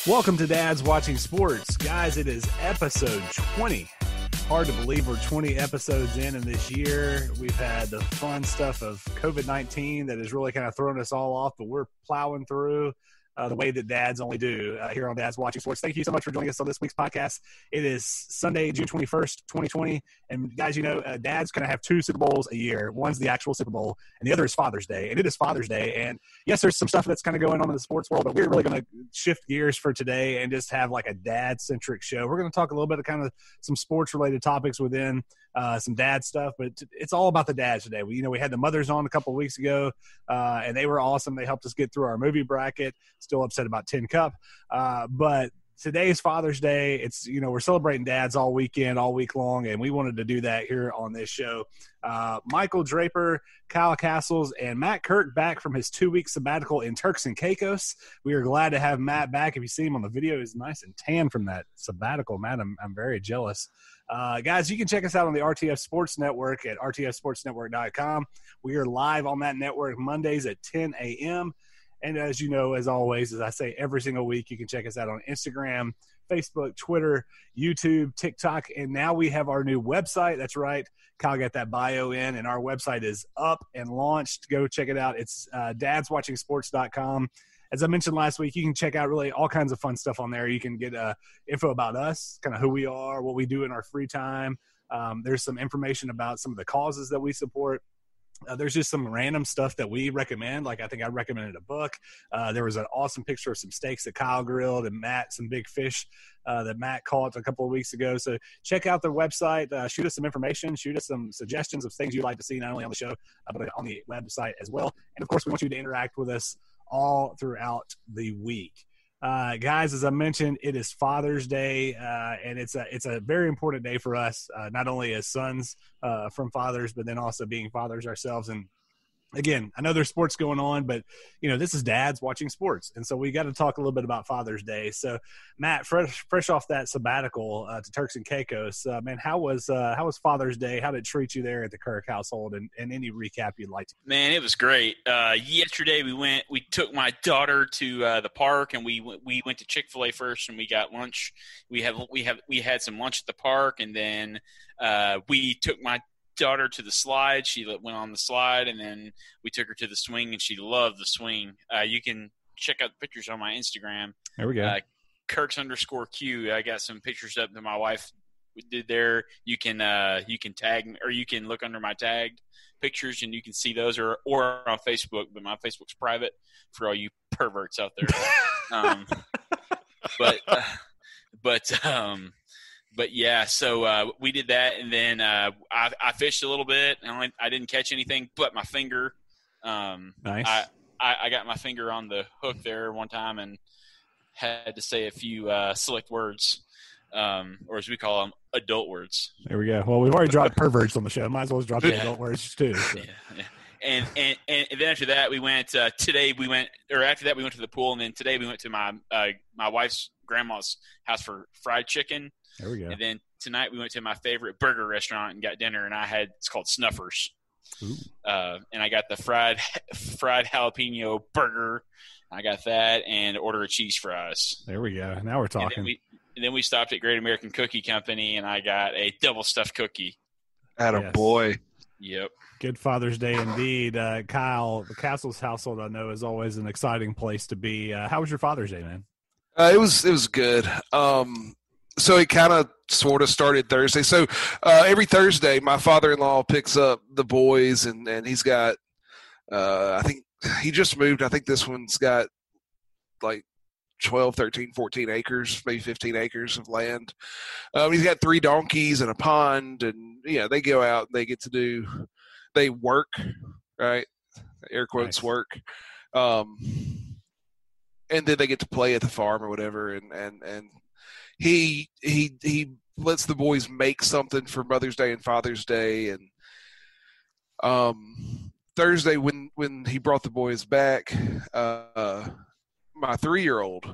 Welcome to Dad's Watching Sports. Guys, it is episode 20. Hard to believe we're 20 episodes in this year. We've had the fun stuff of COVID-19 that has really kind of thrown us all off, but we're plowing through the way that dads only do here on Dad's Watching Sports. Thank you so much for joining us on this week's podcast. It is Sunday, June 21st, 2020. And guys, you know, dads kind of have two Super Bowls a year. One's the actual Super Bowl, and the other is Father's Day. And it is Father's Day. And yes, there's some stuff that's kind of going on in the sports world, but we're really going to shift gears for today and just have like a dad-centric show. We're going to talk a little bit of kind of some sports-related topics within some dad stuff, but it's all about the dads today. We had the mothers on a couple of weeks ago, and they were awesome. They helped us get through our movie bracket. Still upset about Tin Cup, but today's Father's Day. It's, we're celebrating dads all weekend, all week long, and we wanted to do that here on this show. Michael Draper, Kyle Castles, and Matt Kirk back from his 2-week sabbatical in Turks and Caicos. We are glad to have Matt back. If you see him on the video, he's nice and tan from that sabbatical. Matt, I'm very jealous. Guys, you can check us out on the RTF Sports Network at rtfsportsnetwork.com. We are live on that network Mondays at 10 a.m. And as you know, as always, as I say every single week, you can check us out on Instagram, Facebook, Twitter, YouTube, TikTok, and now we have our new website. That's right. Kyle got that bio in, and our website is up and launched. Go check it out. It's dadswatchingsports.com. As I mentioned last week, you can check out really all kinds of fun stuff on there. You can get info about us, kind of who we are, what we do in our free time. There's some information about some of the causes that we support. There's just some random stuff that we recommend. Like I think I recommended a book. There was an awesome picture of some steaks that Kyle grilled, and Matt, some big fish that Matt caught a couple of weeks ago. So check out the website. Shoot us some information. Shoot us some suggestions of things you'd like to see, not only on the show, but on the website as well. And, of course, we want you to interact with us all throughout the week. Guys, as I mentioned, it is Father's Day, and it's a very important day for us, not only as sons from fathers, but then also being fathers ourselves. And again, I know there's sports going on, but this is dads watching sports, and so we got to talk a little bit about Father's Day. So, Matt, fresh off that sabbatical to Turks and Caicos, man, how was Father's Day? How did it treat you there at the Kirk household? And any recap you'd like to? Man, it was great. Yesterday we took my daughter to the park, and we went to Chick-fil-A first, and we got lunch. We had some lunch at the park, and then we took my daughter to the slide. She went on the slide, and then we took her to the swing, and she loved the swing. You can check out the pictures on my Instagram. There we go. Kirks_Q. I got some pictures up that my wife did there. You can tag me, or you can look under my tagged pictures, and you can see those, or on Facebook. But my Facebook's private for all you perverts out there. But yeah, so we did that, and then I fished a little bit, and I didn't catch anything but my finger. Nice. I got my finger on the hook there one time and had to say a few select words, or as we call them, adult words. There we go. Well, we've already dropped perverts on the show. Might as well drop the adult words too. So. Yeah. And then after that we went after that we went to the pool, and then today we went to my wife's grandma's house for fried chicken. There we go. And then tonight we went to my favorite burger restaurant and got dinner, and it's called Snuffers. Ooh. And I got the fried jalapeno burger. I got that and order of cheese fries. There we go. Now we're talking. And then we stopped at Great American Cookie Company, and I got a double stuffed cookie. Atta boy. Yep. Good Father's Day indeed. Kyle, the Castles household, I know, is always an exciting place to be. How was your Father's Day, man? It was good. So it kind of sort of started Thursday. So every Thursday, my father-in-law picks up the boys, and he's got I think he just moved. I think this one's got like 12, 13, 14 acres, maybe 15 acres of land. He's got 3 donkeys and a pond, and they go out and they work, right? Air quotes, nice. Work. And then they get to play at the farm or whatever, and he lets the boys make something for Mother's Day and Father's Day. And Thursday when he brought the boys back, my 3-year-old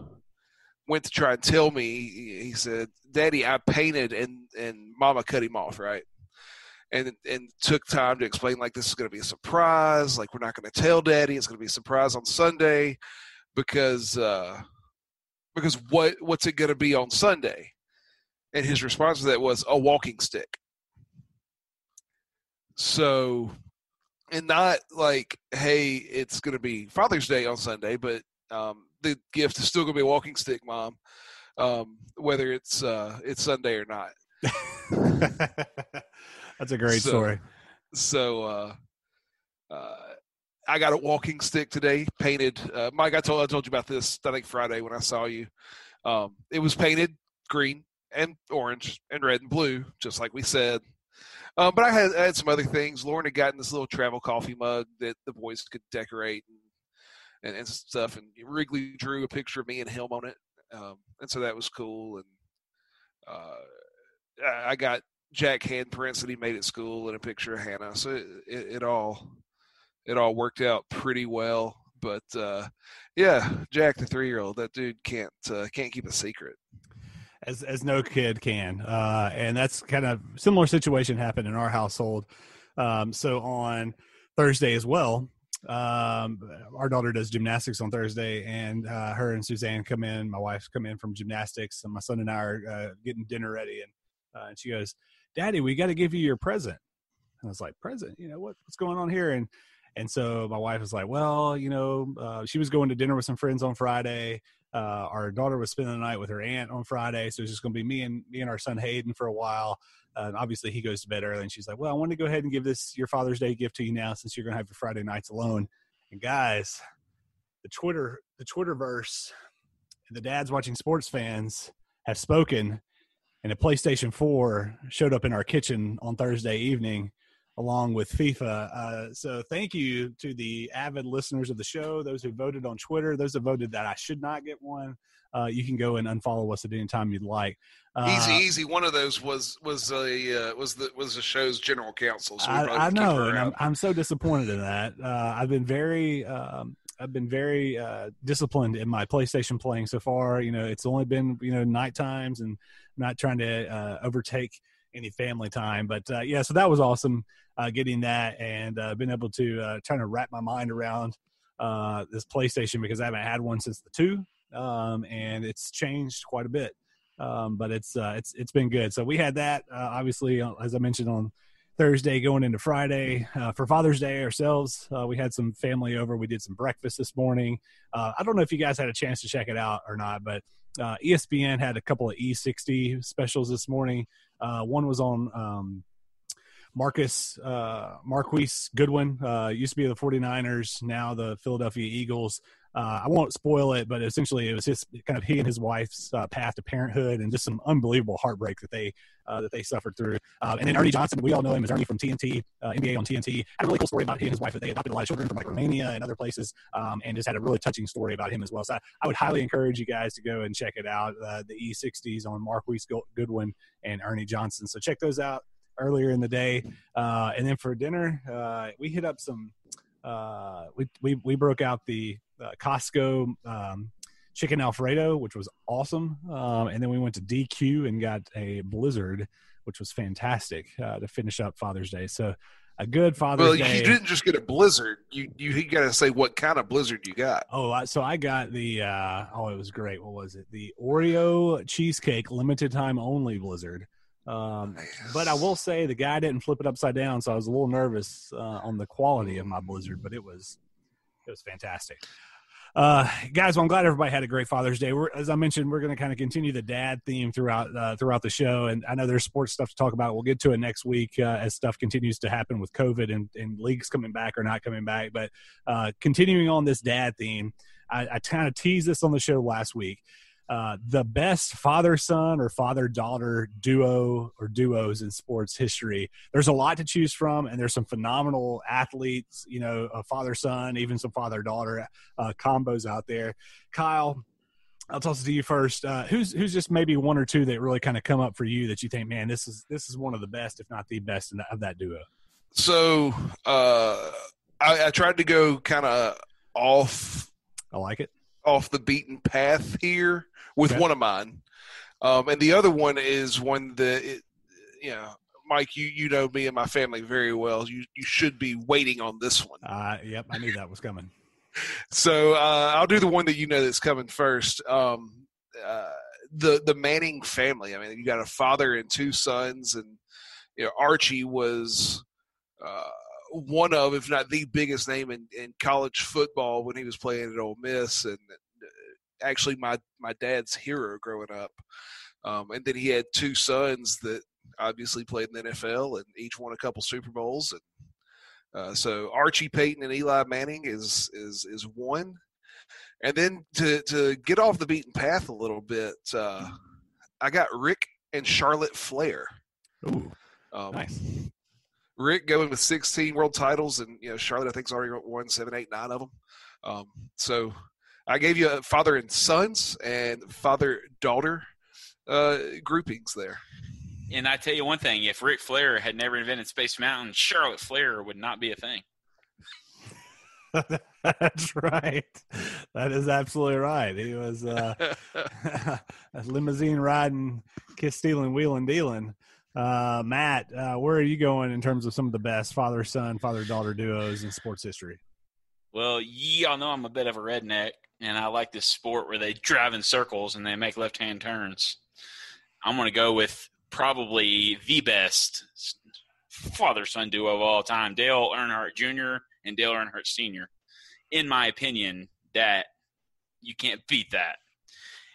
went to try and tell me, he said, "Daddy, I painted and Mama cut him off," right? And took time to explain, like, this is going to be a surprise. Like, we're not going to tell Daddy. It's going to be a surprise on Sunday because because what's it going to be on Sunday? And his response to that was a walking stick. So, and not like, hey, it's going to be Father's Day on Sunday, but the gift is still going to be a walking stick, Mom, whether it's Sunday or not. That's a great story. So, I got a walking stick today, painted. Mike, I told you about this, I think Friday when I saw you. It was painted green and orange and red and blue, just like we said. But I had some other things. Lauren had gotten this little travel coffee mug that the boys could decorate and stuff. And Wrigley drew a picture of me and him on it. And so that was cool. And I got Jack handprints that he made at school and a picture of Hannah. So it all worked out pretty well. But yeah, Jack, the 3-year-old, that dude can't keep a secret. As no kid can. And that's kind of similar situation happened in our household. So on Thursday as well, our daughter does gymnastics on Thursday, and her and Suzanne come in. My wife's come in from gymnastics, and my son and I are getting dinner ready. And she goes, "Daddy, we got to give you your present." And I was like, "Present? What's going on here?" And so my wife was like, "Well, she was going to dinner with some friends on Friday. Our daughter was spending the night with her aunt on Friday, so it's just going to be me and our son Hayden for a while. Obviously, he goes to bed early." And she's like, "Well, I want to go ahead and give this your Father's Day gift to you now, since you're going to have your Friday nights alone." And guys, the Twitterverse, the dads watching sports fans have spoken, and a PlayStation 4 showed up in our kitchen on Thursday evening, along with FIFA. So thank you to the avid listeners of the show, those who voted on Twitter, those who voted that I should not get one. You can go and unfollow us at any time you'd like. Easy. One of those was the show's general counsel. So I know, and I'm so disappointed in that. I've been very disciplined in my PlayStation playing so far. It's only been night times, and I'm not trying to overtake any family time. But yeah, so that was awesome. Getting that and been able to trying to wrap my mind around this PlayStation, because I haven't had one since the 2, and it's changed quite a bit. But it's been good. So we had that obviously, as I mentioned, on Thursday going into Friday for Father's Day ourselves. We had some family over. We did some breakfast this morning. I don't know if you guys had a chance to check it out or not, but ESPN had a couple of E60 specials this morning. One was on Marquise Goodwin, used to be the 49ers, now the Philadelphia Eagles. I won't spoil it, but essentially it was he and his wife's path to parenthood, and just some unbelievable heartbreak that they suffered through. And then Ernie Johnson, we all know him as Ernie from TNT, NBA on TNT. Had a really cool story about he and his wife, that they adopted a lot of children from Romania and other places, and just had a really touching story about him as well. So I would highly encourage you guys to go and check it out. The E60s on Marquise Goodwin and Ernie Johnson. So check those out earlier in the day. And then for dinner, we hit up some we broke out the Costco chicken Alfredo, which was awesome. And then we went to DQ and got a Blizzard, which was fantastic to finish up Father's Day. So a good Father's Day. Well, you didn't just get a Blizzard. You got to say what kind of Blizzard you got. So I got the it was great. What was it? The Oreo cheesecake limited time only Blizzard. But I will say the guy didn't flip it upside down, so I was a little nervous on the quality of my Blizzard, but it was fantastic. Guys, well, I'm glad everybody had a great Father's Day. As I mentioned, we're going to kind of continue the dad theme throughout the show, and I know there's sports stuff to talk about. We'll get to it next week as stuff continues to happen with COVID and leagues coming back or not coming back. But continuing on this dad theme, I kind of teased this on the show last week. The best father-son or father-daughter duo or duos in sports history. There's a lot to choose from, and there's some phenomenal athletes, a father-son, even some father-daughter combos out there. Kyle, I'll toss it to you first. Who's just maybe one or two that really kind of come up for you that you think, man, this is one of the best, if not the best of that duo? So I tried to go kind of off. I like it. Off the beaten path here with one of mine. And the other one is one that, Mike, you know me and my family very well. You should be waiting on this one. Yep, I knew that was coming. So I'll do the one that that's coming first. the Manning family. I mean, you got a father and two sons, and Archie was one of, if not the biggest name in college football when he was playing at Ole Miss, and actually my dad's hero growing up. And then he had two sons that obviously played in the NFL and each won a couple Super Bowls. And so Archie Payton and Eli Manning is one. And then to get off the beaten path a little bit, I got Rick and Charlotte Flair. Ooh, nice. Rick going with 16 world titles, and Charlotte I think's already won 7, 8, 9 of them. So I gave you father and sons and father-daughter groupings there. And I tell you one thing: if Ric Flair had never invented Space Mountain, Charlotte Flair would not be a thing. That's right. That is absolutely right. He was a limousine riding, kiss stealing, wheeling dealing. Matt, where are you going in terms of some of the best father-son, father-daughter duos in sports history? Well, y'all know I'm a bit of a redneck, and I like this sport where they drive in circles and they make left-hand turns. I'm going to go with probably the best father-son duo of all time, Dale Earnhardt Jr. and Dale Earnhardt Sr. In my opinion, that you can't beat that.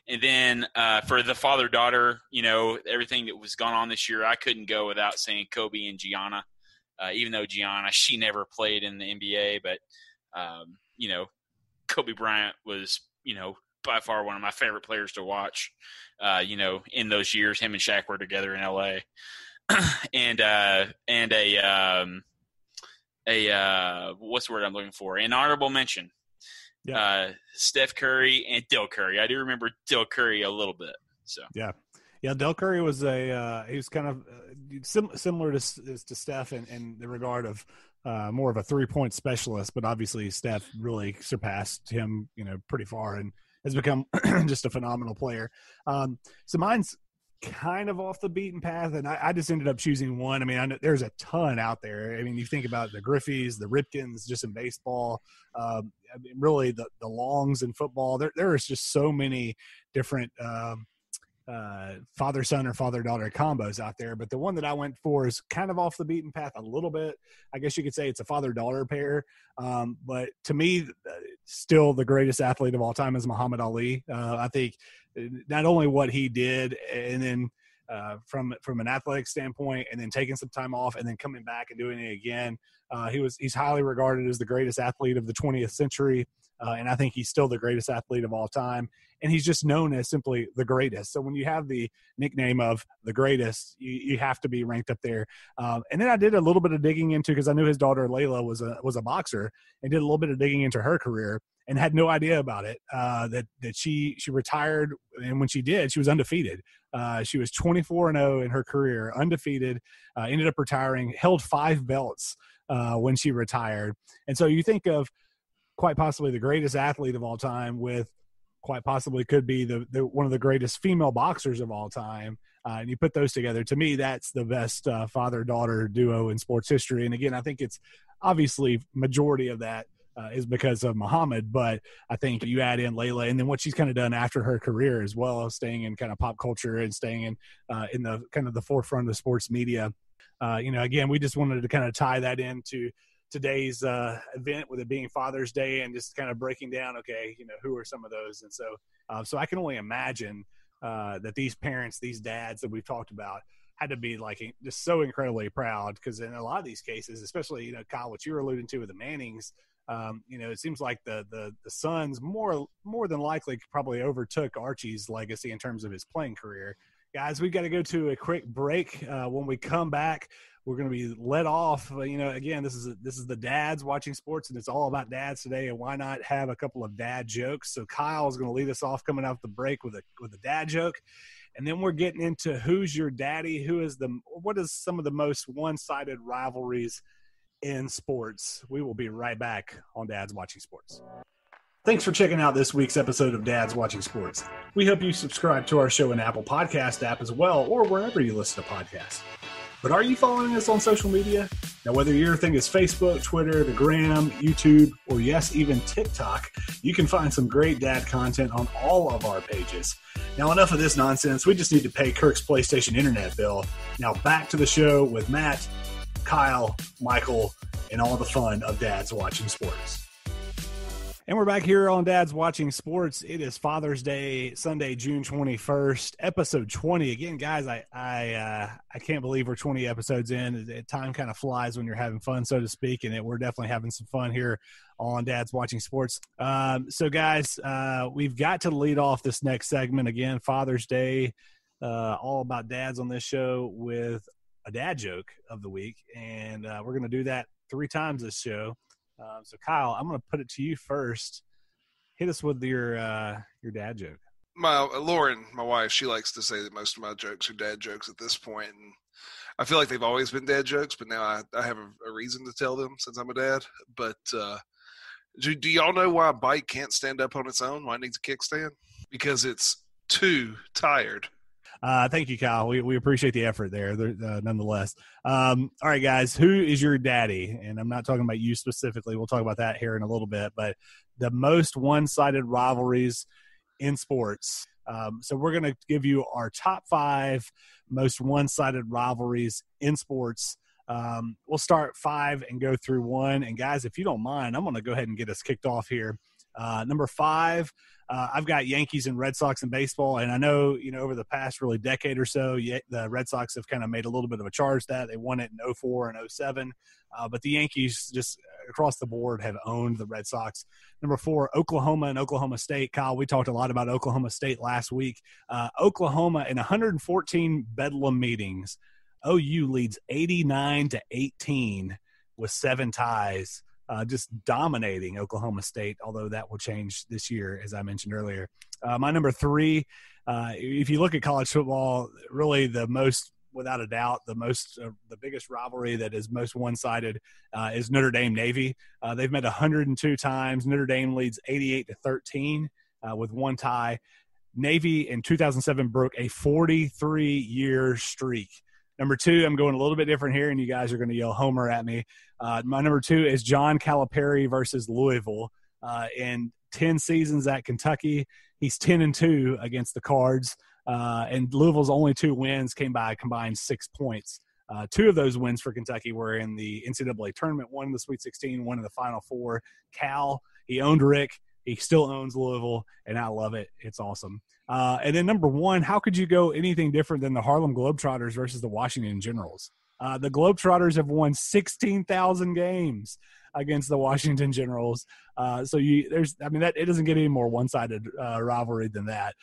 And then for the father-daughter, everything that was going on this year, I couldn't go without saying Kobe and Gianna. Even though Gianna, she never played in the NBA, but, Kobe Bryant was, by far one of my favorite players to watch, in those years. Him and Shaq were together in L.A. and what's the word I'm looking for? An honorable mention. Yeah. Steph Curry and Del Curry. I do remember Del Curry a little bit. So yeah, Del Curry was he was kind of similar to Steph in the regard of more of a 3-point specialist, but obviously Steph really surpassed him, pretty far and has become just a phenomenal player. So mine's kind of off the beaten path, and I just ended up choosing one. I mean, I know there's a ton out there. I mean, you think about the Griffeys, the Ripkins, just in baseball. Really, the Longs in football. There is just so many different father-son or father-daughter combos out there. But the one that I went for is kind of off the beaten path a little bit. I guess you could say it's a father-daughter pair. But to me, still the greatest athlete of all time is Muhammad Ali. I think not only what he did, and then from an athletic standpoint, and then taking some time off, and then coming back and doing it again, he's highly regarded as the greatest athlete of the 20th century, and I think he's still the greatest athlete of all time. And he's just known as simply the greatest. So when you have the nickname of the greatest, you have to be ranked up there. And then I did a little bit of digging into, because I knew his daughter Layla was a boxer, and did a little bit of digging into her career, and had no idea about it. That she retired, and when she did, she was undefeated. She was 24-0 in her career, undefeated. Ended up retiring, held 5 belts when she retired. And so you think of quite possibly the greatest athlete of all time with quite possibly could be the one of the greatest female boxers of all time. And you put those together, to me, that's the best father-daughter duo in sports history. And again, I think it's obviously majority of that is because of Muhammad, but I think you add in Layla and then what she's kind of done after her career as well, staying in kind of pop culture and staying in the kind of the forefront of sports media. Again, we just wanted to kind of tie that into today's event, with it being Father's Day, and just kind of breaking down, okay, who are some of those. And so I can only imagine that these parents, these dads that we've talked about, had to be like just so incredibly proud, because in a lot of these cases, especially, Kyle, what you were alluding to with the Mannings, it seems like the sons more than likely probably overtook Archie's legacy in terms of his playing career. Guys, we've got to go to a quick break. When we come back, we're going to be let off. Again, this is the dads watching sports, and it's all about dads today. And why not have a couple of dad jokes? So Kyle is going to lead us off coming off the break with a dad joke, and then we're getting into who's your daddy, what is some of the most one-sided rivalries in sports. We will be right back on Dads Watching Sports. Thanks for checking out this week's episode of Dads Watching Sports. We hope you subscribe to our show in Apple Podcast app as well, or wherever you listen to podcasts. But are you following us on social media? Now, whether your thing is Facebook, Twitter, the Gram, YouTube, or yes, even TikTok, you can find some great dad content on all of our pages. Now, enough of this nonsense. We just need to pay Kirk's PlayStation internet bill. Now, back to the show with Matt, Kyle, Michael, and all the fun of Dads Watching Sports. And we're back here on Dad's Watching Sports. It is Father's Day, Sunday, June 21st, episode 20. Again, guys, I can't believe we're 20 episodes in. Time kind of flies when you're having fun, so to speak, and we're definitely having some fun here on Dad's Watching Sports. So, guys, we've got to lead off this next segment. Again, Father's Day, all about dads on this show with a dad joke of the week, and we're going to do that 3 times this show. So, Kyle, I'm going to put it to you first. Hit us with your dad joke. Lauren, my wife, she likes to say that most of my jokes are dad jokes at this point, and I feel like they've always been dad jokes, but now I have a reason to tell them since I'm a dad. But do y'all know why a bike can't stand up on its own? Why it needs a kickstand? Because it's too tired. Thank you, Kyle. We appreciate the effort there, nonetheless. All right, guys, who is your daddy? And I'm not talking about you specifically. We'll talk about that here in a little bit. But the most one-sided rivalries in sports. So we're going to give you our top 5 most one-sided rivalries in sports. We'll start 5 and go through 1. And, guys, if you don't mind, I'm going to go ahead and get us kicked off here. Number 5, I've got Yankees and Red Sox in baseball, and I know, over the past really decade or so, the Red Sox have kind of made a little bit of a charge that they won it in 2004 and 2007, but the Yankees just across the board have owned the Red Sox. Number 4, Oklahoma and Oklahoma State. Kyle, we talked a lot about Oklahoma State last week. Oklahoma, in 114 Bedlam meetings, OU leads 89-18 with 7 ties. Just dominating Oklahoma State, although that will change this year, as I mentioned earlier. My number 3, if you look at college football, really the most, without a doubt, the biggest rivalry that is most one-sided is Notre Dame-Navy. They've met 102 times. Notre Dame leads 88-13 with 1 tie. Navy in 2007 broke a 43-year streak. Number 2, I'm going a little bit different here, and you guys are going to yell Homer at me. My number 2 is John Calipari versus Louisville. In 10 seasons at Kentucky, he's 10-2 against the Cards, and Louisville's only 2 wins came by a combined 6 points. 2 of those wins for Kentucky were in the NCAA tournament, 1 in the Sweet 16, 1 in the Final Four. Cal, he owned Rick. He still owns Louisville, and I love it. It's awesome. And then number 1, how could you go anything different than the Harlem Globetrotters versus the Washington Generals? The Globetrotters have won 16,000 games against the Washington Generals. It doesn't get any more one-sided rivalry than that.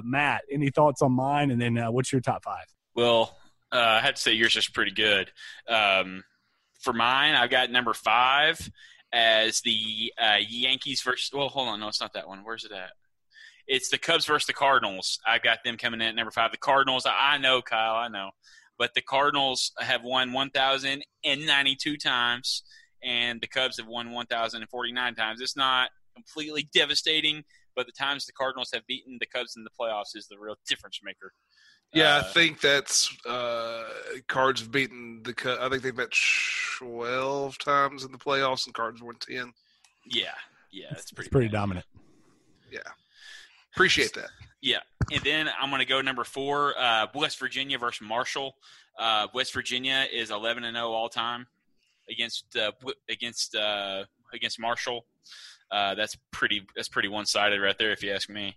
Matt, any thoughts on mine? And then what's your top 5? Well, I had to say yours is pretty good. For mine, I've got number 5 as the Yankees versus – well, hold on. No, it's not that one. Where's it at? It's the Cubs versus the Cardinals. I've got them coming in at number 5. The Cardinals, I know, Kyle, I know. But the Cardinals have won 1,092 times, and the Cubs have won 1,049 times. It's not completely devastating, but the times the Cardinals have beaten the Cubs in the playoffs is the real difference maker. Yeah, I think that's Cards have beaten the Cubs. I think they've met 12 times in the playoffs, and Cards won 10. Yeah, it's pretty dominant. Yeah. Appreciate that. Yeah. And then I'm going to go number 4, West Virginia versus Marshall. West Virginia is 11-0 all time against Marshall. That's pretty one-sided right there, if you ask me.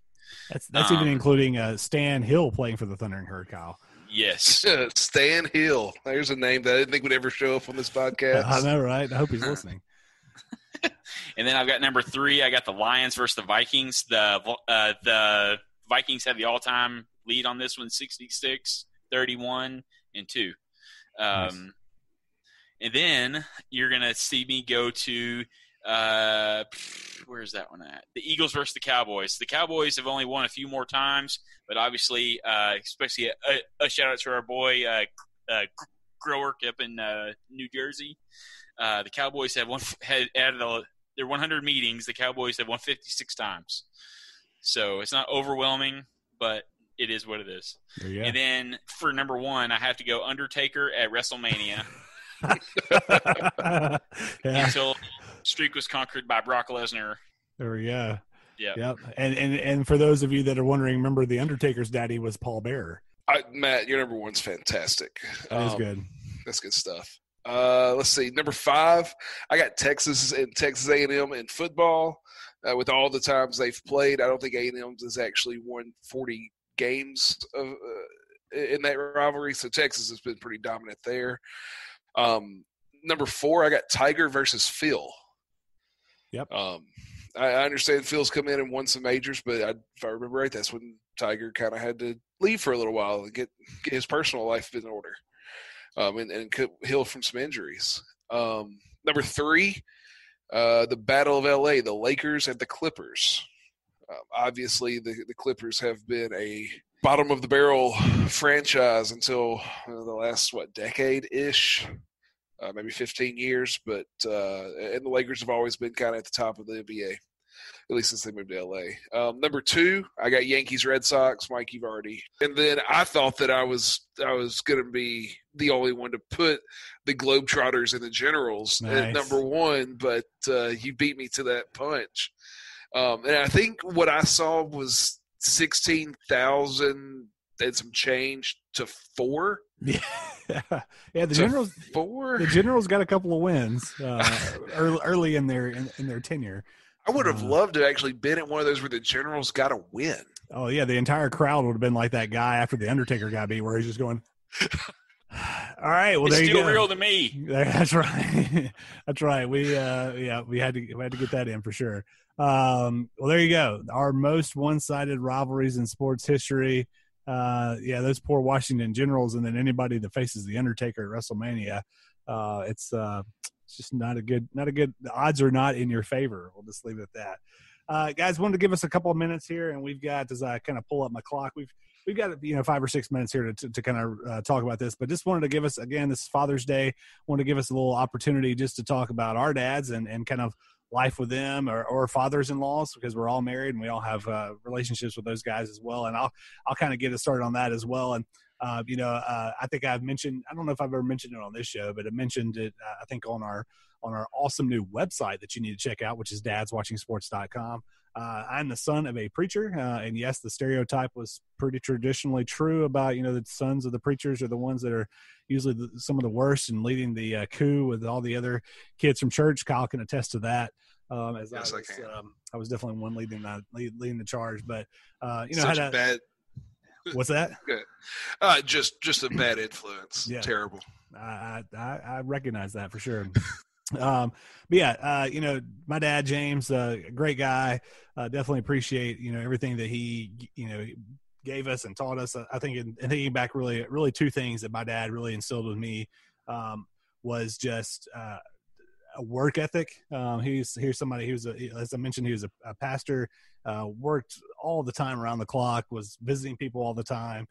That's even including Stan Hill playing for the Thundering Herd, Kyle. Yes. Stan Hill. There's a name that I didn't think would ever show up on this podcast. I know, right? I hope he's listening. And then I've got number 3. I got the Lions versus the Vikings. The Vikings have the all-time lead on this one, 66, 31, and 2. Nice. And then you're going to see me go to where's that one at? The Eagles versus the Cowboys. The Cowboys have only won a few more times, but obviously, especially a shout-out to our boy Growerk up in New Jersey. The Cowboys had their 100 meetings. The Cowboys have won 56 times. So it's not overwhelming, but It is what it is. There you go. And then for number 1, I have to go Undertaker at WrestleMania until streak was conquered by Brock Lesnar. There we go. Yeah. Yep. And for those of you that are wondering, remember the Undertaker's daddy was Paul Bearer. Matt, your number 1's fantastic. That is good. That's good stuff. Let's see. Number 5, I got Texas and Texas A&M in football. With all the times they've played, I don't think A&M has actually won 40 games in that rivalry. So Texas has been pretty dominant there. Number 4, I got Tiger versus Phil. Yep. I understand Phil's come in and won some majors, but if I remember right, that's when Tiger kind of had to leave for a little while and get his personal life in order, and heal from some injuries. Number 3, the Battle of L.A., the Lakers and the Clippers. Obviously, the Clippers have been a bottom-of-the-barrel franchise until the last, decade-ish, maybe 15 years. But and the Lakers have always been kind of at the top of the NBA, at least since they moved to LA. Number 2, I got Yankees, Red Sox. Mike, you've already. And then I thought that I was going to be the only one to put the Globetrotters and the Generals at number 1, but you beat me to that punch. And I think what I saw was 16,000 and some change to 4. Yeah, the Generals. 4. The Generals got a couple of wins early in their tenure. I would have loved to actually been at one of those where the Generals got a win. Oh yeah, the entire crowd would have been like that guy after the Undertaker got beat, where he's just going. All right, well, there you go. It's still real to me. That's right. That's right. We had to get that in for sure. Well, there you go. Our most one-sided rivalries in sports history. Those poor Washington Generals, and then anybody that faces the Undertaker at WrestleMania. It's just not a good. The odds are not in your favor. We'll just leave it at that. Guys, wanted to give us a couple of minutes here, and we've got, as I kind of pull up my clock, we've got 5 or 6 minutes here to kind of talk about this. But just wanted to give us, again, this is Father's Day, wanted to give us a little opportunity just to talk about our dads and kind of life with them or fathers-in-laws, because we're all married and we all have relationships with those guys as well. And I'll kind of get us started on that as well. And I think I've mentioned, I don't know if I've ever mentioned it on this show, but I mentioned it, I think on our awesome new website that you need to check out, which is dadswatchingsports.com. I'm the son of a preacher, and yes, the stereotype was pretty traditionally true about, the sons of the preachers are the ones that are usually some of the worst and leading the coup with all the other kids from church. Kyle can attest to that. Yes, I was definitely one leading the charge, but such a bad. What's that? Good. Just a bad influence. Yeah. Terrible. I recognize that for sure. But yeah, my dad, James, great guy. Definitely appreciate, everything that he, gave us and taught us. I think in thinking back, really 2 things that my dad really instilled with me, was just, a work ethic. Here's somebody who's as I mentioned, he was a pastor, worked all the time around the clock, was visiting people all the time,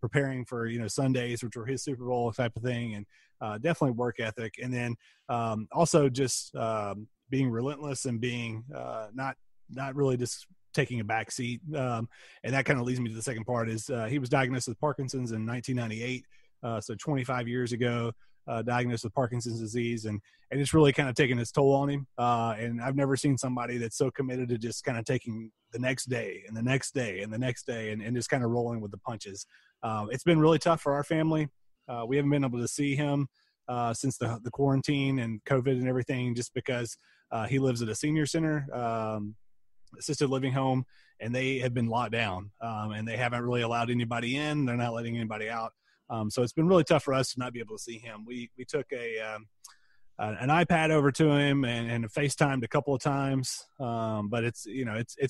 preparing for, Sundays, which were his Super Bowl type of thing. And definitely work ethic. And then also just being relentless and being not really just taking a back seat. And that kind of leads me to the second part is he was diagnosed with Parkinson's in 1998. So 25 years ago, diagnosed with Parkinson's disease, and it's really kind of taken its toll on him. And I've never seen somebody that's so committed to just kind of taking the next day and the next day and the next day and just kind of rolling with the punches. It's been really tough for our family. We haven't been able to see him since the quarantine and COVID and everything, just because he lives at a senior center, assisted living home, and they have been locked down, and they haven't really allowed anybody in. They're not letting anybody out. So it's been really tough for us to not be able to see him. We took an iPad over to him and FaceTimed a couple of times, but it's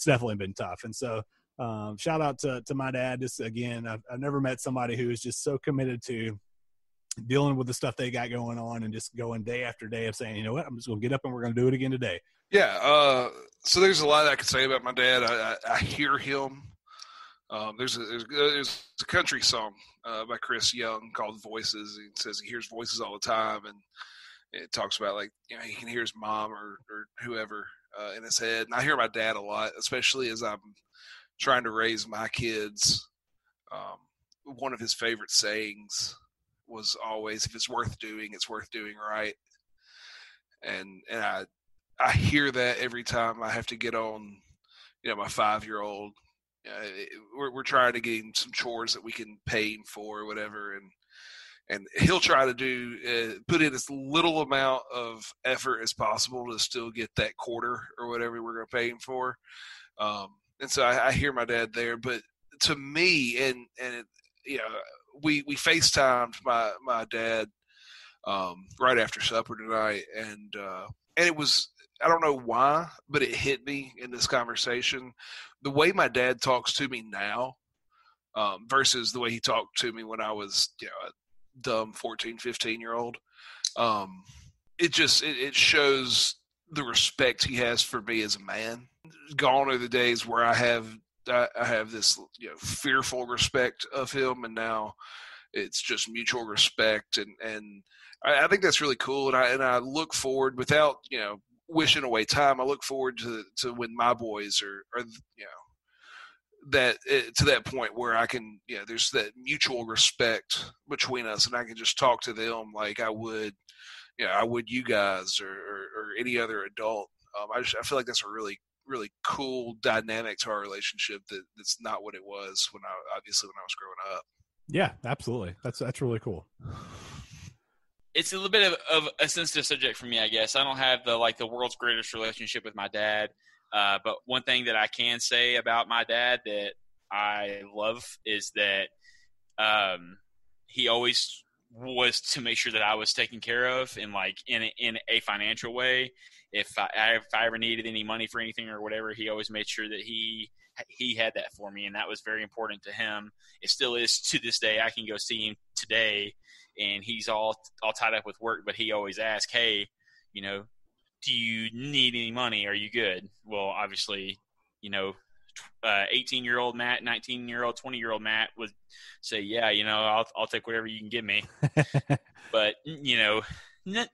definitely been tough. And so shout out to my dad. Just again, I've never met somebody who is just so committed to dealing with the stuff they got going on and just going day after day of saying, you know what, I'm just going to get up and we're going to do it again today. Yeah. So there's a lot I could say about my dad. I hear him. There's a country song by Chris Young called Voices. He says he hears voices all the time, and it talks about he can hear his mom or whoever in his head. And I hear my dad a lot, especially as I'm trying to raise my kids One of his favorite sayings was always, "If it's worth doing, it's worth doing right." And I hear that every time I have to get on, my 5-year-old. We're trying to get him some chores that we can pay him for or whatever, and he'll try to do put in as little amount of effort as possible to still get that quarter or whatever we're going to pay him for. And so I hear my dad there, but to me, we FaceTimed my dad right after supper tonight, and it was, I don't know why, but it hit me in this conversation. The way my dad talks to me now versus the way he talked to me when I was a dumb 14, 15-year-old, it shows the respect he has for me as a man. Gone are the days where I have this fearful respect of him, and now it's just mutual respect, and I think that's really cool. And I look forward, without wishing away time, I look forward to when my boys are that to that point where I can there's that mutual respect between us, and I can just talk to them like I would you guys or any other adult. I feel like that's a really, really cool dynamic to our relationship that's not what it was when I was growing up. Yeah, absolutely. That's really cool. It's a little bit of a sensitive subject for me, I guess. I don't have the world's greatest relationship with my dad. But one thing that I can say about my dad that I love is that he always was to make sure that I was taken care of in a financial way. If I ever needed any money for anything or whatever, he always made sure that he had that for me, and that was very important to him. It still is to this day. I can go see him today, and he's all tied up with work, but he always asks, "Hey, do you need any money? Are you good?" Well, obviously, 18-year-old Matt, 19-year-old, 20-year-old Matt would say, "Yeah, I'll take whatever you can give me." But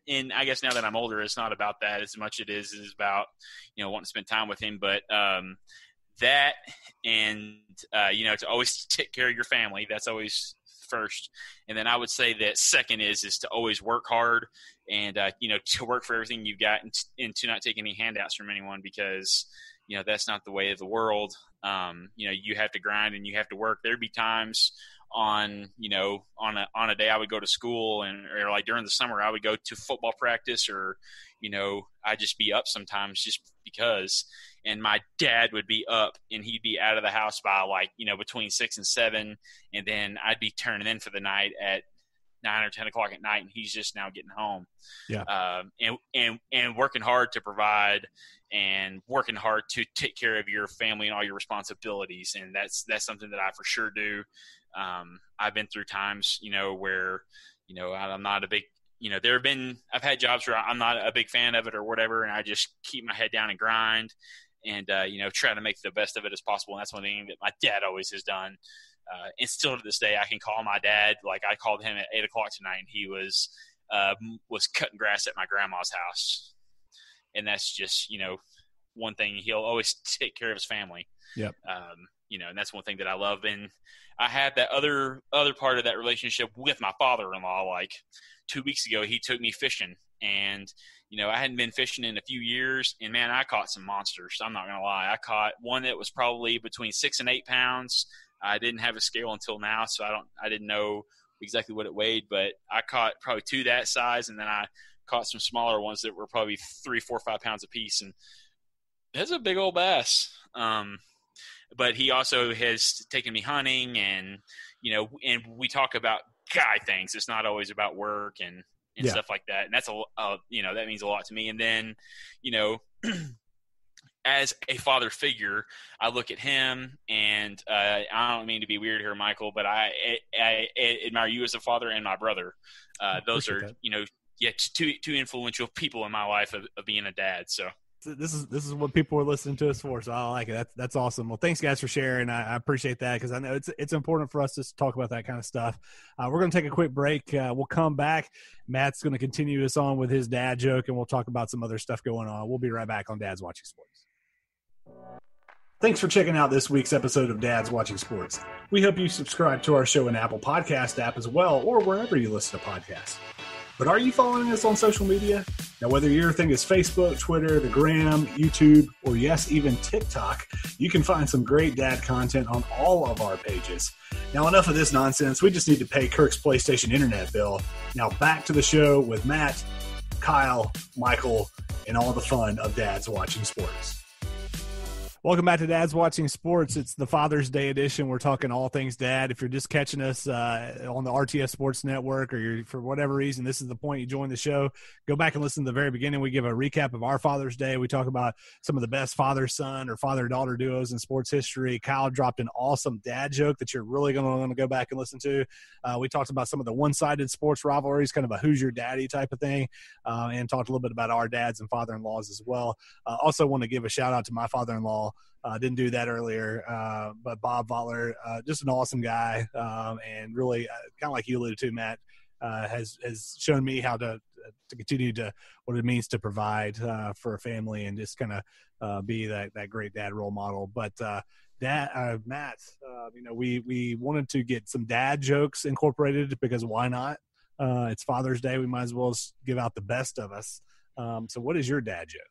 and I guess now that I'm older, it's not about that as much it is about wanting to spend time with him. But that and to always take care of your family, that's always first. And then I would say that second is to always work hard and to work for everything you've got, and to not take any handouts from anyone, because that's not the way of the world. You have to grind and you have to work. There'd be times on a day I would go to school, or like during the summer I would go to football practice, or I'd just be up sometimes just because. And my dad would be up, and he'd be out of the house by between 6 and 7, and then I'd be turning in for the night at 9 or 10 o'clock at night, and he's just now getting home. Yeah. And working hard to provide, and working hard to take care of your family and all your responsibilities, and that's something that I for sure do. I've been through times, where I'm not a big. I've had jobs where I'm not a big fan of it or whatever, and I just keep my head down and grind, and try to make the best of it as possible. And that's one thing that my dad always has done. And still to this day, I can call my dad. Like, I called him at 8 o'clock tonight, and he was cutting grass at my grandma's house. And that's just, one thing. He'll always take care of his family. Yep. And that's one thing that I love. And I had that other part of that relationship with my father-in-law. Like 2 weeks ago, he took me fishing, and I hadn't been fishing in a few years, and man, I caught some monsters. I'm not gonna lie. I caught one that was probably between 6 and 8 pounds. I didn't have a scale until now, so I didn't know exactly what it weighed, but I caught probably 2 that size, and then I caught some smaller ones that were probably 3, 4, 5 pounds a piece, and that's a big old bass. But he also has taken me hunting, and and we talk about guy things. It's not always about work and stuff like that. And that's that means a lot to me. And then, as a father figure, I look at him, and I don't mean to be weird here, Michael, but I admire you as a father and my brother. Those are, two influential people in my life of being a dad. So this is what people are listening to us for. So I like it. That's awesome. Well, thanks guys for sharing. I appreciate that, because I know it's important for us to talk about that kind of stuff. We're going to take a quick break. We'll come back. Matt's going to continue us on with his dad joke, and we'll talk about some other stuff going on. We'll be right back on Dad's Watching Sports. Thanks for checking out this week's episode of Dad's Watching Sports. We hope you subscribe to our show in Apple Podcast app as well, or wherever you listen to podcasts. But are you following us on social media? Now, whether your thing is Facebook, Twitter, the Gram, YouTube, or yes, even TikTok, you can find some great dad content on all of our pages. Now, enough of this nonsense. We just need to pay Kirk's PlayStation internet bill. Now, back to the show with Matt, Kyle, Michael, and all the fun of Dad's Watching Sports. Welcome back to Dad's Watching Sports. It's the Father's Day edition. We're talking all things dad. If you're just catching us on the RTS Sports Network, or you're, for whatever reason, this is the point you joined the show, go back and listen to the very beginning. We give a recap of our Father's Day. We talk about some of the best father-son or father-daughter duos in sports history. Kyle dropped an awesome dad joke that you're really going to want to go back and listen to. We talked about some of the one-sided sports rivalries, kind of a who's your daddy type of thing, and talked a little bit about our dads and father-in-laws as well. Also want to give a shout-out to my father-in-law. Didn't do that earlier, but Bob Vautler, just an awesome guy, and really kind of like you alluded to, Matt, has shown me how to continue to what it means to provide for a family and just kind of be that great dad role model. But Matt, we wanted to get some dad jokes incorporated because why not? It's Father's Day. We might as well give out the best of us. So what is your dad joke?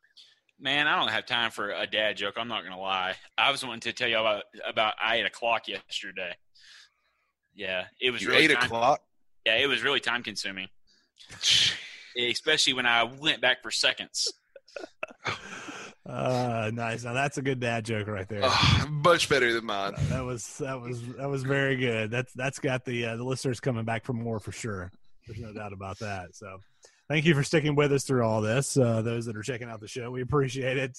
Man, I don't have time for a dad joke. I'm not going to lie. I was wanting to tell you about I ate a clock yesterday. Yeah, it was really 8 o'clock. Yeah, it was really time consuming, especially when I went back for seconds. Nice. Now that's a good dad joke right there. Much better than mine. That was very good. That's got the listeners coming back for more for sure. There's no doubt about that. So. Thank you for sticking with us through all this. Those that are checking out the show, we appreciate it.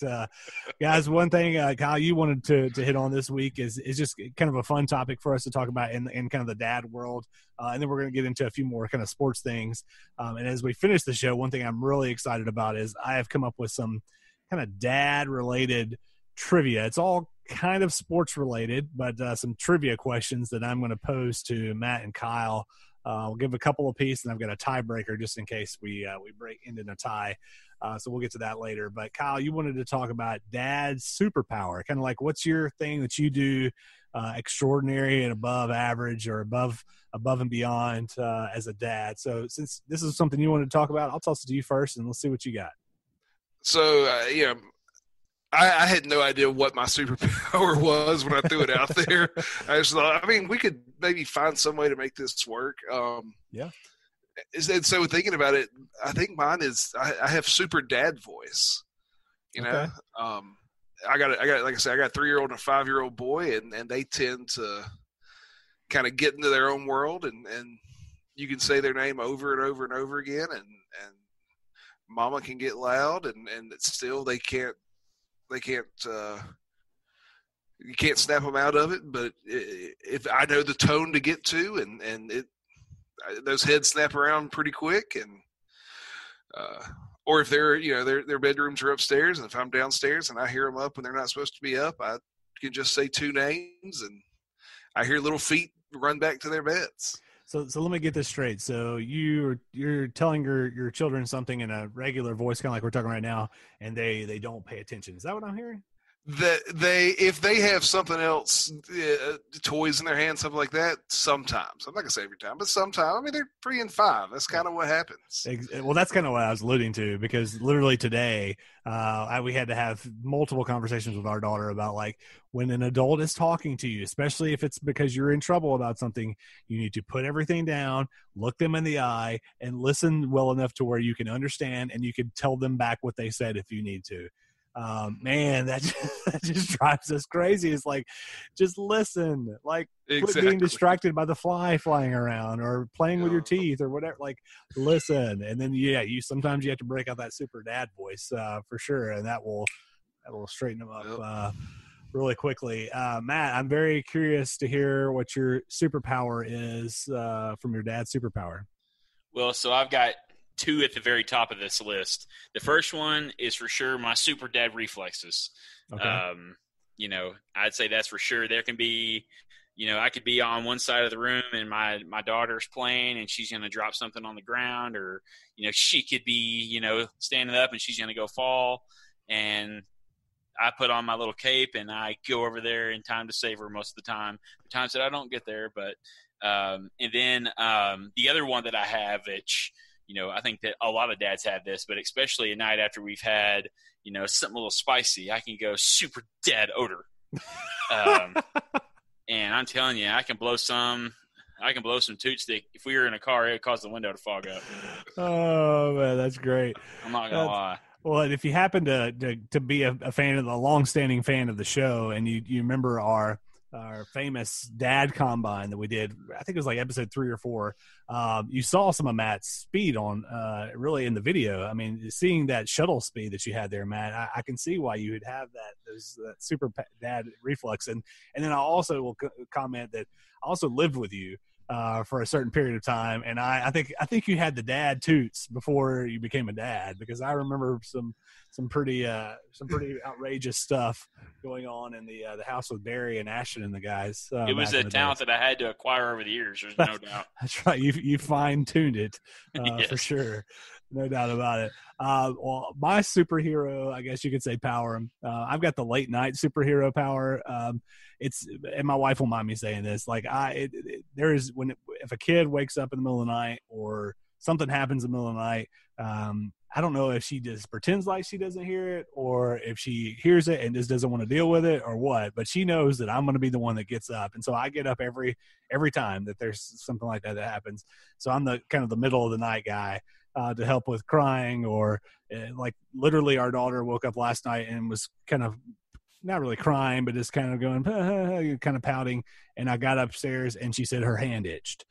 Guys, one thing, Kyle, you wanted to hit on this week is just kind of a fun topic for us to talk about in kind of the dad world. And then we're going to get into a few more kind of sports things. And as we finish the show, one thing I'm really excited about is I have come up with some kind of dad-related trivia. It's all kind of sports-related, but some trivia questions that I'm going to pose to Matt and Kyle. We'll give a couple apiece, and I've got a tiebreaker just in case we end in a tie. So we'll get to that later. But Kyle, you wanted to talk about dad's superpower, kind of like what's your thing that you do extraordinary and above average or above and beyond as a dad. So since this is something you wanted to talk about, I'll toss it to you first, and let's see what you got. So I had no idea what my superpower was when I threw it out there. I just thought, we could maybe find some way to make this work. Yeah. And so thinking about it, I think mine is I have super dad voice. You know, okay. I got like I said, I got a 3-year-old and a 5-year-old boy, and they tend to kind of get into their own world, and you can say their name over and over and over again, and mama can get loud, and still they can't. You can't snap them out of it, but if I know the tone to get to, and those heads snap around pretty quick, and or if they're their bedrooms are upstairs, and if I'm downstairs and I hear them up when they're not supposed to be up, I can just say 2 names, and I hear little feet run back to their beds. So let me get this straight. So you're telling your children something in a regular voice, kind of like we're talking right now, and they don't pay attention. Is that what I'm hearing? That if they have something else, toys in their hand, something like that, sometimes. I'm not gonna say every time, but sometimes. They're 3 and 5. That's kind of what happens. Well, that's kind of what I was alluding to, because literally today, we had to have multiple conversations with our daughter about, like, when an adult is talking to you, especially if it's because you're in trouble about something, you need to put everything down, look them in the eye, and listen well enough to where you can understand and you can tell them back what they said if you need to. Man, that just drives us crazy. It's like, just listen, like, quit being distracted by the fly flying around or playing with your teeth or whatever. Like, listen. And then, sometimes you have to break out that super dad voice, for sure. And that will straighten them up, really quickly. Matt, I'm very curious to hear what your superpower is, from your dad's superpower. Well, so I've got 2 at the very top of this list. The first one is for sure my super dad reflexes. Okay. I'd say that's for sure. There can be, I could be on one side of the room and my daughter's playing and she's going to drop something on the ground, or, she could be, standing up and she's going to go fall. And I put on my little cape and I go over there in time to save her most of the time. The times that I don't get there, but and then the other one that I have, which I think that a lot of dads have this, but especially a night after we've had something a little spicy, I can go super dad odor. And I'm telling you, I can blow some toots that if we were in a car, it would cause the window to fog up. Oh man, that's great. I'm not gonna lie. Well, if you happen to be a fan of a long-standing fan of the show, and you remember our famous dad combine that we did, I think it was like episode 3 or 4. You saw some of Matt's speed on really in the video. I mean, seeing that shuttle speed that you had there, Matt, I can see why you would have that super dad reflex. And then I also will comment that I also lived with you for a certain period of time, and I think you had the dad toots before you became a dad, because I remember some pretty outrageous stuff going on in the house with Barry and Ashton and the guys. It was a talent that I had to acquire over the years. There's no doubt. That's right. You fine tuned it Yes. for sure. No doubt about it. Well, my superhero, I guess you could say, power. I've got the late night superhero power. And my wife will mind me saying this. Like if a kid wakes up in the middle of the night or something happens in the middle of the night, I don't know if she just pretends like she doesn't hear it, or if she hears it and just doesn't want to deal with it, or what. But she knows that I'm going to be the one that gets up, and so I get up every time that there's something like that happens. So I'm the kind of the middle of the night guy to help with crying, or like literally our daughter woke up last night and was kind of not really crying, but just kind of going, kind of pouting. And I got upstairs and she said her hand itched,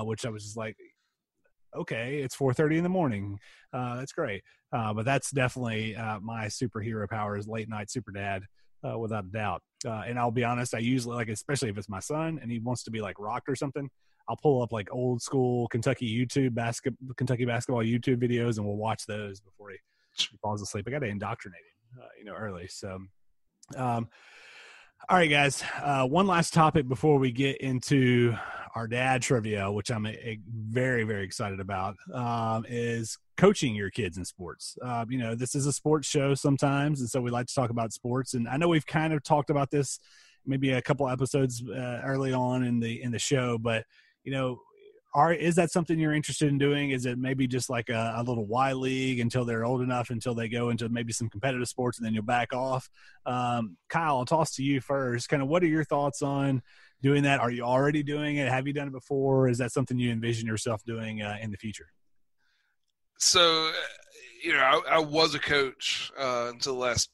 which I was just like, okay, it's 4:30 in the morning. That's great. But that's definitely my superhero power is late night super dad, without a doubt. And I'll be honest, I usually, like, especially if it's my son and he wants to be like rocked or something, I'll pull up like old school Kentucky basketball YouTube videos, and we'll watch those before he falls asleep. I got to indoctrinate him, early. So, all right, guys. One last topic before we get into our dad trivia, which I'm very, very excited about, is coaching your kids in sports. This is a sports show sometimes, and so we like to talk about sports. And I know we've kind of talked about this maybe a couple episodes early on in the show, but is that something you're interested in doing? Is it maybe just like a little Y league until they're old enough, until they go into maybe some competitive sports, and then you'll back off? Kyle, I'll toss to you first. Kind of what are your thoughts on doing that? Are you already doing it? Have you done it before? Is that something you envision yourself doing in the future? So, I was a coach until the last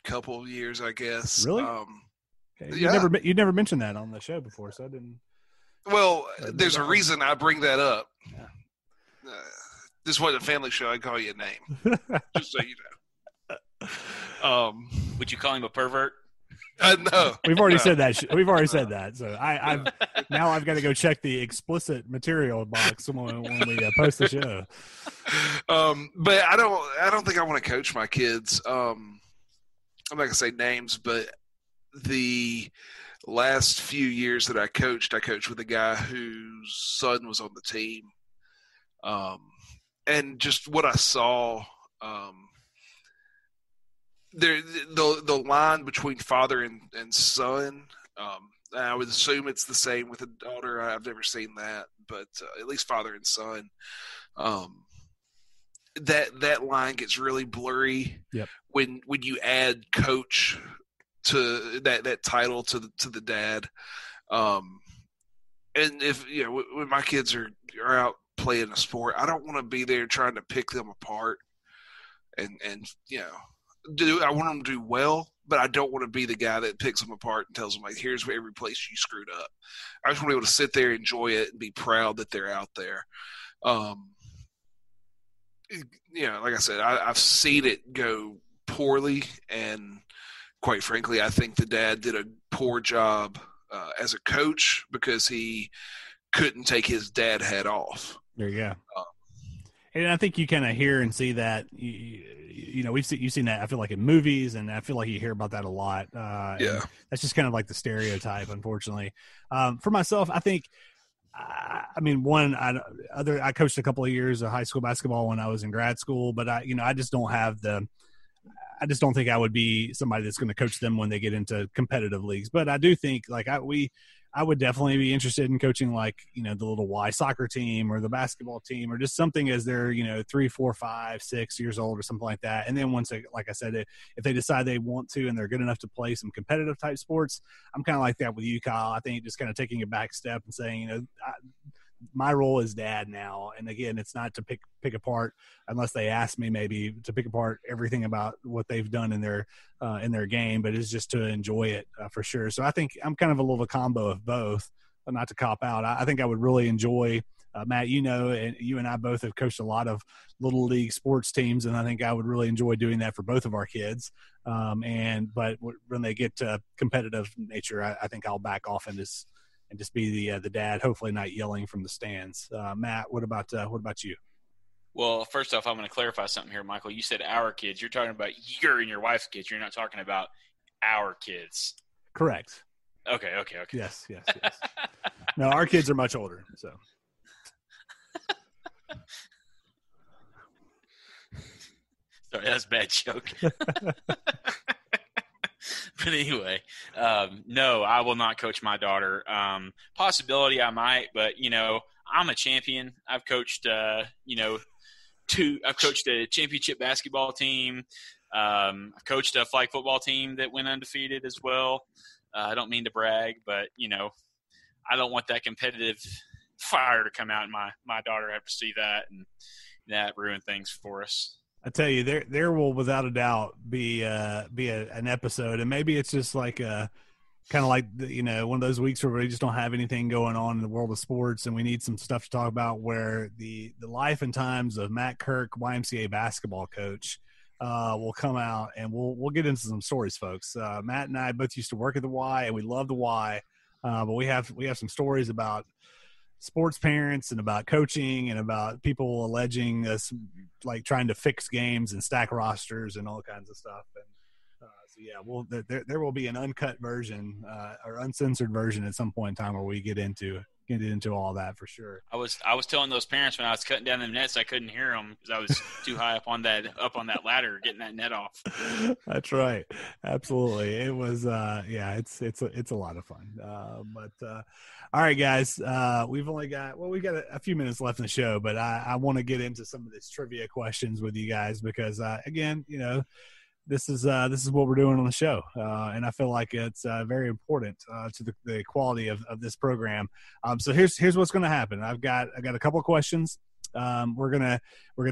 couple of years, I guess. Really? Okay. You never mentioned that on the show before, so I didn't. Well, there's a reason I bring that up. Yeah. This wasn't a family show. I'd call you a name, just so you know. Would you call him a pervert? No. We've already said that. We've already said that. So I've got to go check the explicit material box when we post the show. But I don't think I want to coach my kids. I'm not gonna say names, but the last few years that I coached with a guy whose son was on the team. And just what I saw, the line between father and son, I would assume it's the same with a daughter. I've never seen that, but at least father and son, that line gets really blurry. Yep. When you add coach to that title to the dad. And if when my kids are out playing a sport, I don't want to be there trying to pick them apart and I want them to do well, but I don't want to be the guy that picks them apart and tells them, like, here's every place you screwed up. I just want to be able to sit there, enjoy it, and be proud that they're out there. Like I said, I've seen it go poorly, and quite frankly, I think the dad did a poor job as a coach because he couldn't take his dad hat off. There you go. And I think you kind of hear and see that, you've seen that, I feel like, in movies, and I feel like you hear about that a lot. Yeah. That's just kind of like the stereotype, unfortunately. For myself, I think, I coached a couple of years of high school basketball when I was in grad school, but I just don't have I just don't think I would be somebody that's going to coach them when they get into competitive leagues. But I do think like I would definitely be interested in coaching like, you know, the little Y soccer team or the basketball team or just something as they're, you know, 3, 4, 5, 6 years old or something like that. And then once they, like I said, if they decide they want to and they're good enough to play some competitive type sports, I'm kind of like that with you, Kyle. I think just kind of taking a back step and saying, you know, my role as dad now, and again, it's not to pick apart, unless they ask me maybe to pick apart everything about what they've done in their game, but it's just to enjoy it for sure. So I think I'm kind of a little combo of both, but not to cop out. I think I would really enjoy Matt, you know, and you and I both have coached a lot of little league sports teams, and I think I would really enjoy doing that for both of our kids. But when they get to competitive nature, I think I'll back off and just be the dad, hopefully not yelling from the stands. Matt, what about you? Well, first off, I'm going to clarify something here, Michael. You said our kids. You're talking about your and your wife's kids. You're not talking about our kids. Correct. Okay. Yes. No, our kids are much older, so. Sorry, that's a bad joke. But anyway, no, I will not coach my daughter. Possibility I might, but, you know, I'm a champion. I've coached, I've coached a championship basketball team. I've coached a flag football team that went undefeated as well. I don't mean to brag, but, you know, I don't want that competitive fire to come out in my daughter have to see that, and that ruin things for us. I tell you, there will without a doubt be an episode, and maybe it's just like kind of like one of those weeks where we just don't have anything going on in the world of sports, and we need some stuff to talk about. Where the life and times of Matt Kirk, YMCA basketball coach, will come out, and we'll get into some stories, folks. Matt and I both used to work at the Y, and we love the Y, but we have some stories about sports parents and about coaching and about people alleging us like trying to fix games and stack rosters and all kinds of stuff. And so yeah, there will be an uncut version or uncensored version at some point in time where we get into all that for sure. I was telling those parents when I was cutting down the nets I couldn't hear them because I was too high up on that ladder getting that net off. That's right, absolutely. It was it's a lot of fun. All right, guys, we've got a few minutes left in the show, but I want to get into some of these trivia questions with you guys because again, you know, this is what we're doing on the show, and I feel like it's very important to the quality of this program. So here's what's going to happen. I've got a couple of questions. We're gonna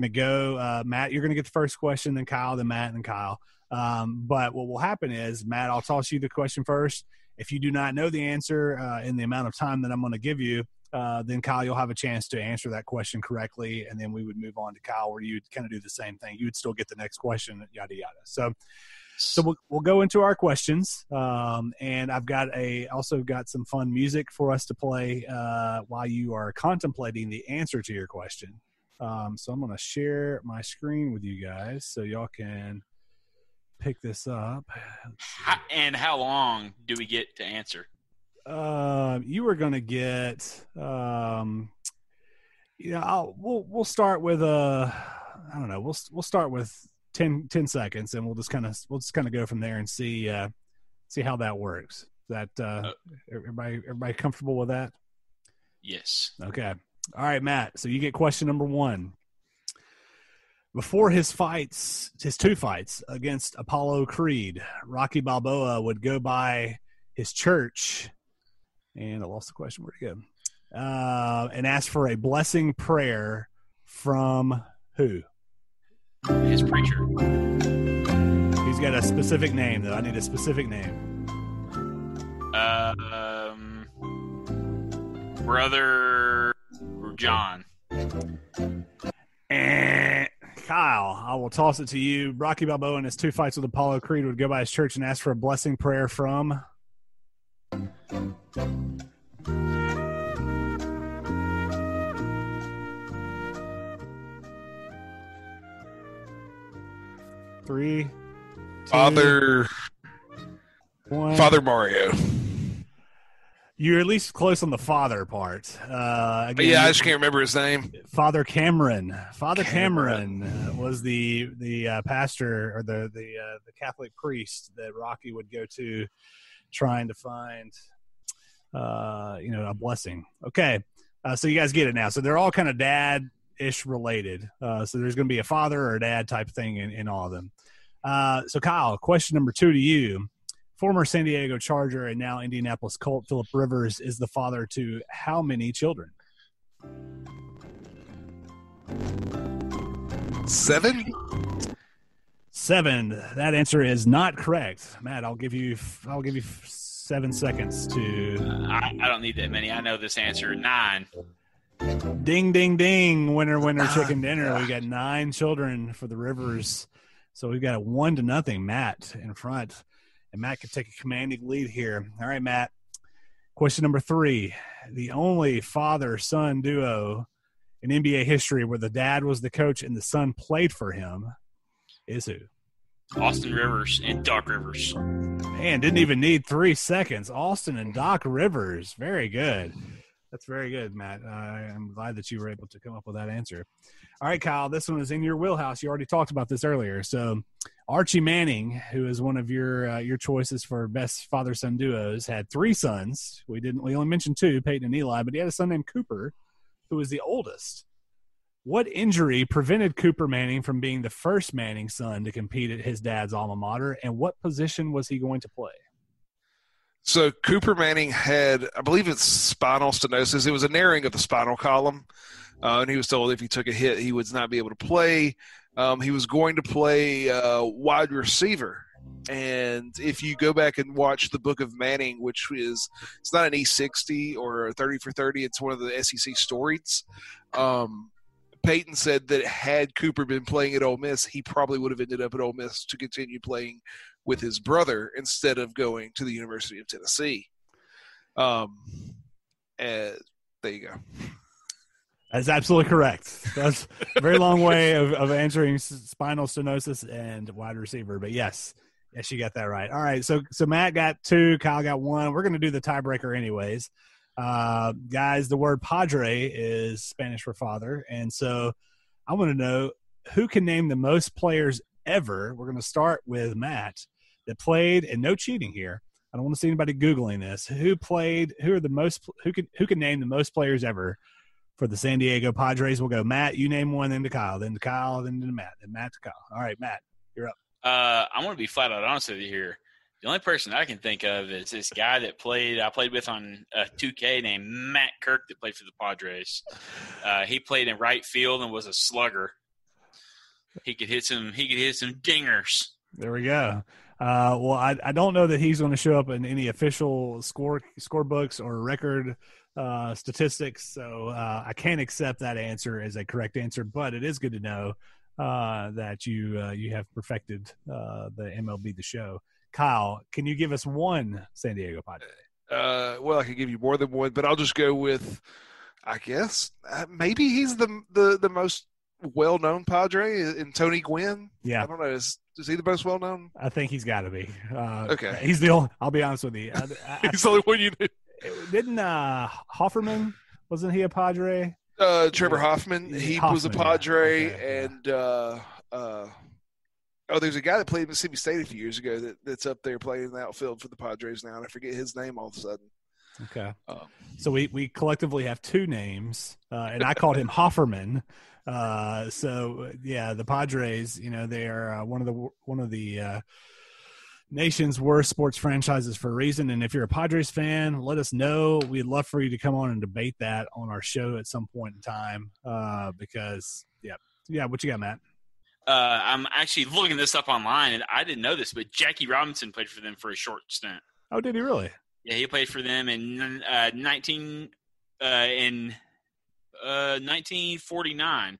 go. Matt, you're gonna get the first question, then Kyle, then Matt, and then Kyle. But what will happen is, Matt, I'll toss you the question first. If you do not know the answer in the amount of time that I'm going to give you, then Kyle, you'll have a chance to answer that question correctly, and then we would move on to Kyle, where you'd kind of do the same thing. You would still get the next question, yada yada. So we'll go into our questions, and I've also got some fun music for us to play while you are contemplating the answer to your question. So I'm going to share my screen with you guys so y'all can pick this up. And how long do we get to answer? You are going to get, we'll start with I don't know. We'll start with 10 seconds, and we'll just kind of go from there and see how that works. Is that everybody comfortable with that? Yes. Okay. All right, Matt. So you get question number 1. Before his two fights against Apollo Creed, Rocky Balboa would go by his church, and I lost the question. Where'd it go? And ask for a blessing prayer from who? His preacher. He's got a specific name, though. I need a specific name. Brother John. Kyle, I will toss it to you. Rocky Balboa in his 2 fights with Apollo Creed would go by his church and ask for a blessing prayer from. Three, two, Father 1. Father Mario. You're at least close on the father part. Again, Yeah, I just can't remember his name. Father Cameron. Father Cameron. Cameron was the pastor or the Catholic priest that Rocky would go to, trying to find a blessing. Okay, so you guys get it now. So they're all kind of dad-ish related. So there's going to be a father or a dad type thing in all of them. So Kyle, question number 2 to you. Former San Diego Charger and now Indianapolis Colt Philip Rivers is the father to how many children? 7? 7. That answer is not correct. Matt, I'll give you 7 seconds to. I don't need that many. I know this answer. 9. Ding, ding, ding! Winner, chicken dinner. We got 9 children for the Rivers, so we've got a 1-0 Matt in front. And Matt can take a commanding lead here. All right, Matt. Question number 3. The only father-son duo in NBA history where the dad was the coach and the son played for him is who? Austin Rivers and Doc Rivers. Man, didn't even need 3 seconds. Austin and Doc Rivers. Very good. That's very good, Matt. I'm glad that you were able to come up with that answer. All right, Kyle, this one is in your wheelhouse. You already talked about this earlier. So Archie Manning, who is one of your choices for best father-son duos, had 3 sons. We only mentioned 2, Peyton and Eli, but he had a son named Cooper, who was the oldest. What injury prevented Cooper Manning from being the first Manning son to compete at his dad's alma mater, and what position was he going to play? So Cooper Manning had, I believe it's spinal stenosis. It was a narrowing of the spinal column, and he was told if he took a hit, he would not be able to play. He was going to play wide receiver. And if you go back and watch the Book of Manning, which is – it's not an E60 or a 30 for 30. It's one of the SEC stories. Peyton said that had Cooper been playing at Ole Miss, he probably would have ended up at Ole Miss to continue playing with his brother instead of going to the University of Tennessee. There you go. That's absolutely correct. That's a very long way of answering spinal stenosis and wide receiver. But yes, you got that right. All right, so Matt got 2, Kyle got 1. We're going to do the tiebreaker anyways. Guys, the word padre is Spanish for father. And so I want to know who can name the most players ever. We're going to start with Matt that played, and no cheating here. I don't want to see anybody Googling this. Who can name the most players ever for the San Diego Padres? We'll go Matt, you name one, then to Kyle, then to Matt, then Matt to Kyle. All right, Matt, you're up. I want to be flat out honest with you here. The only person I can think of is this guy that I played with on 2K named Matt Kirk that played for the Padres. He played in right field and was a slugger. He could hit some dingers. There we go. Well, I don't know that he's going to show up in any official score books or record statistics, so I can't accept that answer as a correct answer. But it is good to know that you have perfected the MLB The Show. Kyle, can you give us one San Diego Padre? Well, I could give you more than one, but I'll just go with, I guess, maybe he's the most well-known Padre in Tony Gwynn. Yeah. I don't know. Is he the most well-known? I think he's got to be. Okay. He's the only – I'll be honest with you. He's the only one you knew. Didn't Hofferman, wasn't he a Padre? Trevor Hoffman. He was a Padre. Yeah. Okay, and there's a guy that played in Mississippi State a few years ago that's up there playing in the outfield for the Padres now, and I forget his name all of a sudden. Okay. So we collectively have 2 names, and I called him Hofferman. So yeah, the Padres, they are one of the nation's worst sports franchises for a reason. And if you're a Padres fan, let us know. We'd love for you to come on and debate that on our show at some point in time. Because what you got, Matt? I'm actually looking this up online, and I didn't know this, but Jackie Robinson played for them for a short stint. Oh, did he really? Yeah, he played for them in 1949.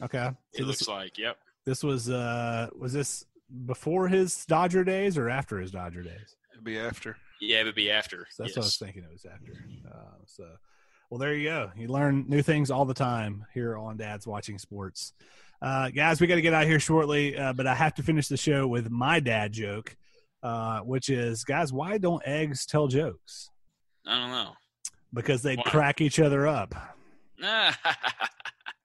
Okay. So looks like, yep. This was this before his Dodger days or after his Dodger days? It'd be after. Yeah, it would be after. So that's what I was thinking it was after. Well, there you go. You learn new things all the time here on Dad's Watching Sports. Guys, we got to get out of here shortly, but I have to finish the show with my dad joke, which is, guys, why don't eggs tell jokes? I don't know. Because they'd Why? crack each other up.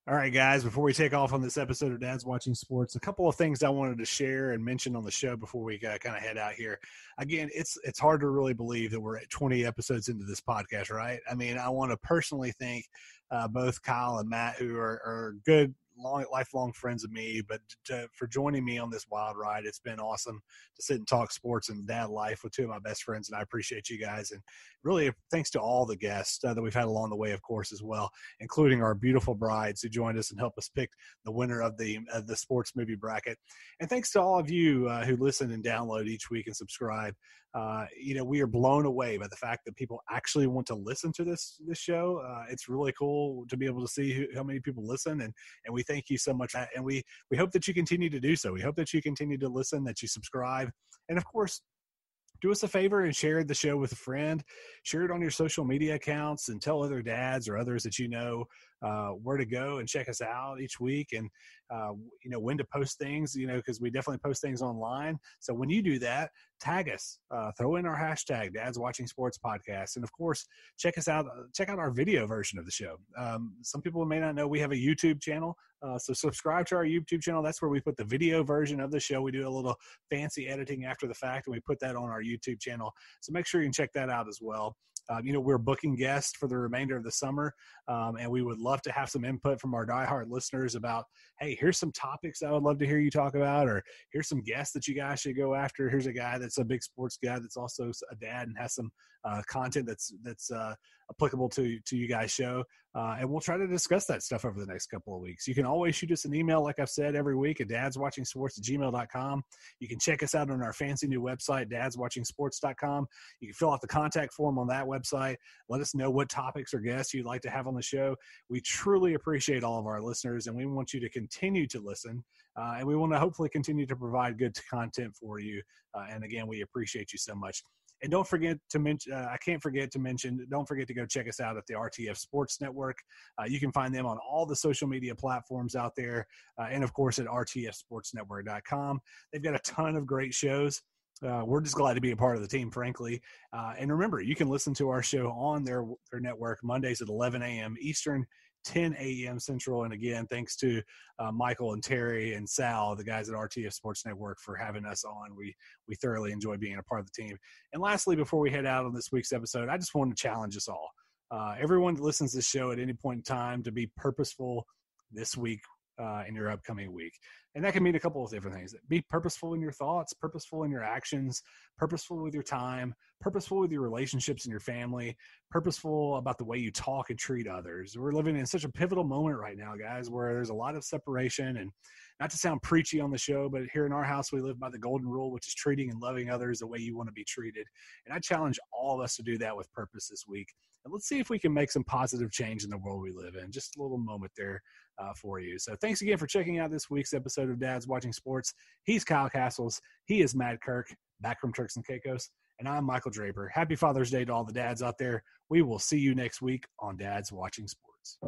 All right, guys, before we take off on this episode of Dad's Watching Sports, a couple of things I wanted to share and mention on the show before we kind of head out here. Again, it's hard to really believe that we're at 20 episodes into this podcast, right? I mean, I want to personally thank both Kyle and Matt, who are good, lifelong friends of me, but for joining me on this wild ride. It's been awesome to sit and talk sports and dad life with two of my best friends, and I appreciate you guys. And really, thanks to all the guests that we've had along the way, of course, as well, including our beautiful brides who joined us and helped us pick the winner of the sports movie bracket. And thanks to all of you who listen and download each week and subscribe. We are blown away by the fact that people actually want to listen to this show. It's really cool to be able to see how many people listen, and we thank you so much. And we hope that you continue to do so. We hope that you continue to listen, that you subscribe, and of course, do us a favor and share the show with a friend. Share it on your social media accounts and tell other dads or others that you know where to go and check us out each week, and when to post things, because we definitely post things online. So when you do that, tag us, throw in our hashtag Dad's Watching Sports Podcast. And of course, check us out. Check out our video version of the show. Some people may not know we have a YouTube channel. So subscribe to our YouTube channel. That's where we put the video version of the show. We do a little fancy editing after the fact, and we put that on our YouTube channel. So make sure you can check that out as well. We're booking guests for the remainder of the summer, and we would love to have some input from our diehard listeners about, hey, here's some topics I would love to hear you talk about, or here's some guests that you guys should go after. Here's a guy that's a big sports guy that's also a dad and has some content that's applicable to you guys' show. And we'll try to discuss that stuff over the next couple of weeks. You can always shoot us an email, like I've said, every week at dadswatchingsports@gmail.com. You can check us out on our fancy new website, dadswatchingsports.com. You can fill out the contact form on that website. Let us know what topics or guests you'd like to have on the show. We truly appreciate all of our listeners, and we want you to continue to listen. And we want to hopefully continue to provide good content for you. And again, we appreciate you so much. And don't forget to mention, don't forget to go check us out at the RTF Sports Network. You can find them on all the social media platforms out there. And of course at rtfsportsnetwork.com. They've got a ton of great shows. We're just glad to be a part of the team, frankly. And remember, you can listen to our show on their network Mondays at 11 a.m. Eastern, 10 a.m. Central. And again, thanks to Michael and Terry and Sal, the guys at RTF Sports Network, for having us on. We thoroughly enjoy being a part of the team. And lastly, before we head out on this week's episode, I just want to challenge us all. Everyone that listens to this show at any point in time to be purposeful this week in your upcoming week. And that can mean a couple of different things. Be purposeful in your thoughts, purposeful in your actions, purposeful with your time, purposeful with your relationships and your family, purposeful about the way you talk and treat others. We're living in such a pivotal moment right now, guys, where there's a lot of separation. And not to sound preachy on the show, but here in our house, we live by the golden rule, which is treating and loving others the way you want to be treated. And I challenge all of us to do that with purpose this week. And let's see if we can make some positive change in the world we live in. Just a little moment there for you. So thanks again for checking out this week's episode of Dad's Watching Sports. He's Kyle Castles. He is Matt Kirk, back from Turks and Caicos. And I'm Michael Draper. Happy Father's Day to all the dads out there. We will see you next week on Dad's Watching Sports.